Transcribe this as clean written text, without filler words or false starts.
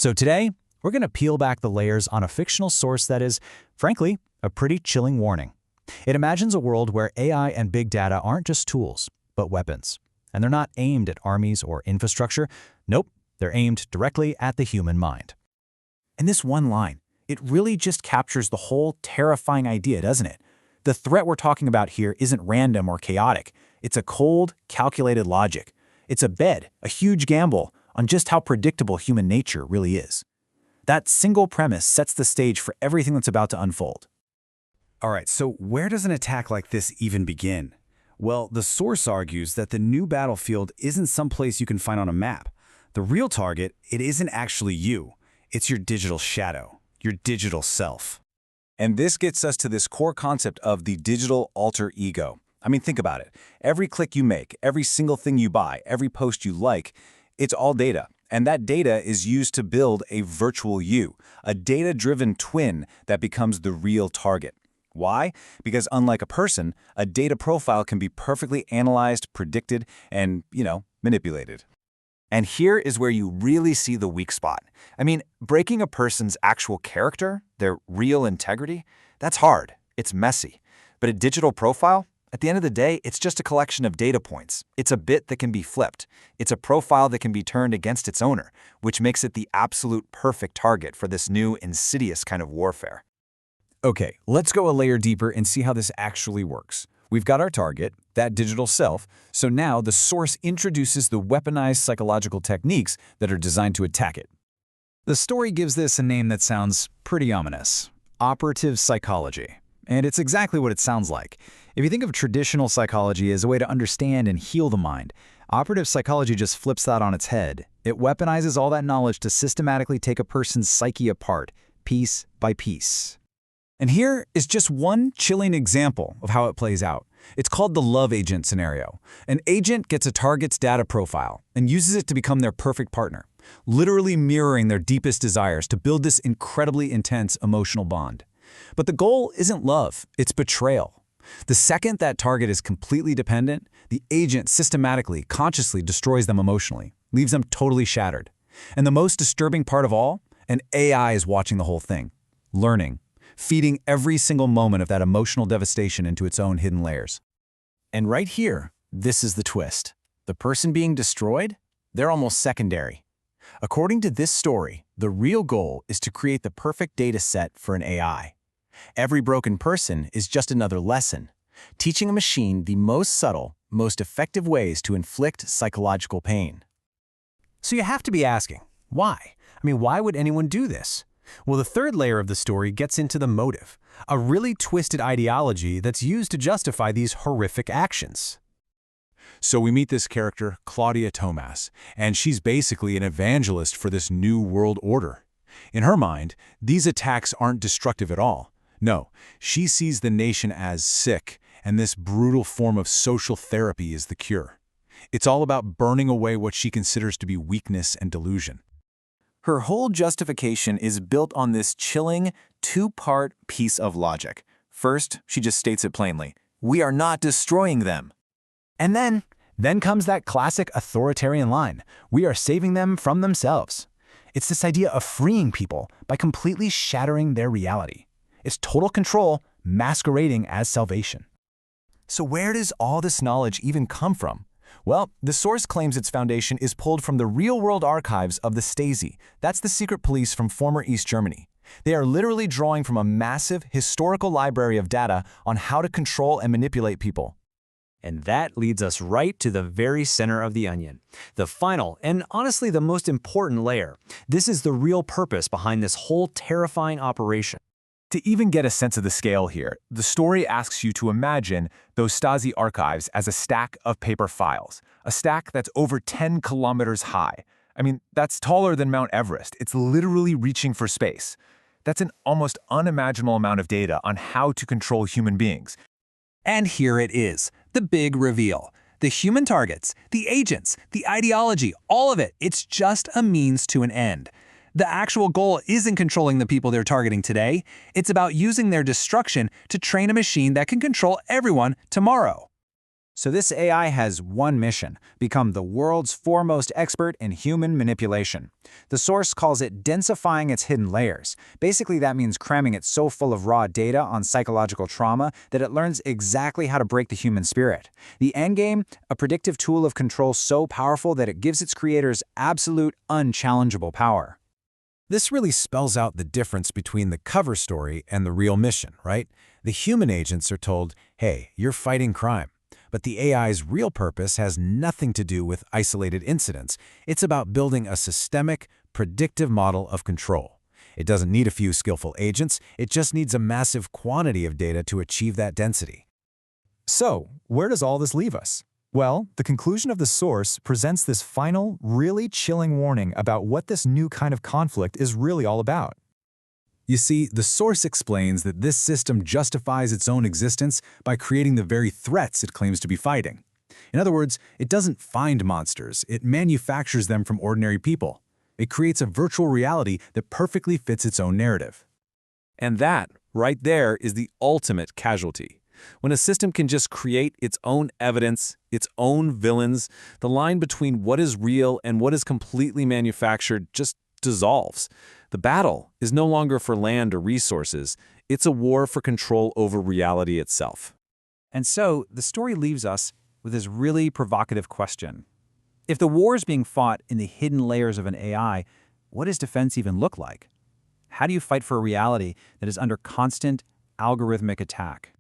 So today, we're going to peel back the layers on a fictional source that is, frankly, a pretty chilling warning. It imagines a world where AI and big data aren't just tools, but weapons. And they're not aimed at armies or infrastructure. Nope, they're aimed directly at the human mind. And this one line, it really just captures the whole terrifying idea, doesn't it? The threat we're talking about here isn't random or chaotic. It's a cold, calculated logic. It's a bet, a huge gamble, on just how predictable human nature really is. That single premise sets the stage for everything that's about to unfold. All right, so where does an attack like this even begin? Well, the source argues that the new battlefield isn't someplace you can find on a map. The real target, it isn't actually you. It's your digital shadow, your digital self. And this gets us to this core concept of the digital alter ego. I mean, think about it. Every click you make, every single thing you buy, every post you like, it's all data. And that data is used to build a virtual you, a data-driven twin that becomes the real target. Why? Because unlike a person, a data profile can be perfectly analyzed, predicted, and, manipulated. And here is where you really see the weak spot. I mean, breaking a person's actual character, their real integrity, that's hard. It's messy. But a digital profile? At the end of the day, it's just a collection of data points. It's a bit that can be flipped. It's a profile that can be turned against its owner, which makes it the absolute perfect target for this new, insidious kind of warfare. Okay, let's go a layer deeper and see how this actually works. We've got our target, that digital self, so now the source introduces the weaponized psychological techniques that are designed to attack it. The story gives this a name that sounds pretty ominous: operative psychology. And it's exactly what it sounds like. If you think of traditional psychology as a way to understand and heal the mind, operative psychology just flips that on its head. It weaponizes all that knowledge to systematically take a person's psyche apart, piece by piece. And here is just one chilling example of how it plays out. It's called the love agent scenario. An agent gets a target's data profile and uses it to become their perfect partner, literally mirroring their deepest desires to build this incredibly intense emotional bond. But the goal isn't love, it's betrayal. The second that target is completely dependent, the agent systematically, consciously destroys them emotionally, leaves them totally shattered. And the most disturbing part of all, an AI is watching the whole thing, learning, feeding every single moment of that emotional devastation into its own hidden layers. And right here, this is the twist. The person being destroyed, they're almost secondary. According to this story, the real goal is to create the perfect data set for an AI. Every broken person is just another lesson, teaching a machine the most subtle, most effective ways to inflict psychological pain. So you have to be asking, why? Why would anyone do this? Well, the third layer of the story gets into the motive, a really twisted ideology that's used to justify these horrific actions. So we meet this character, Claudia Tomas, and she's basically an evangelist for this new world order. In her mind, these attacks aren't destructive at all. No, she sees the nation as sick, and this brutal form of social therapy is the cure. It's all about burning away what she considers to be weakness and delusion. Her whole justification is built on this chilling, two-part piece of logic. First, she just states it plainly. We are not destroying them. And then comes that classic authoritarian line. We are saving them from themselves. It's this idea of freeing people by completely shattering their reality. It's total control masquerading as salvation. So where does all this knowledge even come from? Well, the source claims its foundation is pulled from the real-world archives of the Stasi. That's the secret police from former East Germany. They are literally drawing from a massive historical library of data on how to control and manipulate people. And that leads us right to the very center of the onion, the final and honestly the most important layer. This is the real purpose behind this whole terrifying operation. To even get a sense of the scale here, the story asks you to imagine those Stasi archives as a stack of paper files, a stack that's over 10 kilometers high. That's taller than Mount Everest. It's literally reaching for space. That's an almost unimaginable amount of data on how to control human beings. And here it is, the big reveal. The human targets, the agents, the ideology, all of it, it's just a means to an end. The actual goal isn't controlling the people they're targeting today. It's about using their destruction to train a machine that can control everyone tomorrow. So this AI has one mission: become the world's foremost expert in human manipulation. The source calls it densifying its hidden layers. Basically, that means cramming it so full of raw data on psychological trauma that it learns exactly how to break the human spirit. The endgame? A predictive tool of control so powerful that it gives its creators absolute, unchallengeable power. This really spells out the difference between the cover story and the real mission, right? The human agents are told, hey, you're fighting crime. But the AI's real purpose has nothing to do with isolated incidents. It's about building a systemic, predictive model of control. It doesn't need a few skillful agents, it just needs a massive quantity of data to achieve that density. So, where does all this leave us? Well, the conclusion of the source presents this final, really chilling warning about what this new kind of conflict is really all about. You see, the source explains that this system justifies its own existence by creating the very threats it claims to be fighting. In other words, it doesn't find monsters, it manufactures them from ordinary people. It creates a virtual reality that perfectly fits its own narrative. And that, right there, is the ultimate casualty. When a system can just create its own evidence, its own villains, the line between what is real and what is completely manufactured just dissolves. The battle is no longer for land or resources, it's a war for control over reality itself. And so, the story leaves us with this really provocative question. If the war is being fought in the hidden layers of an AI, what does defense even look like? How do you fight for a reality that is under constant, algorithmic attack?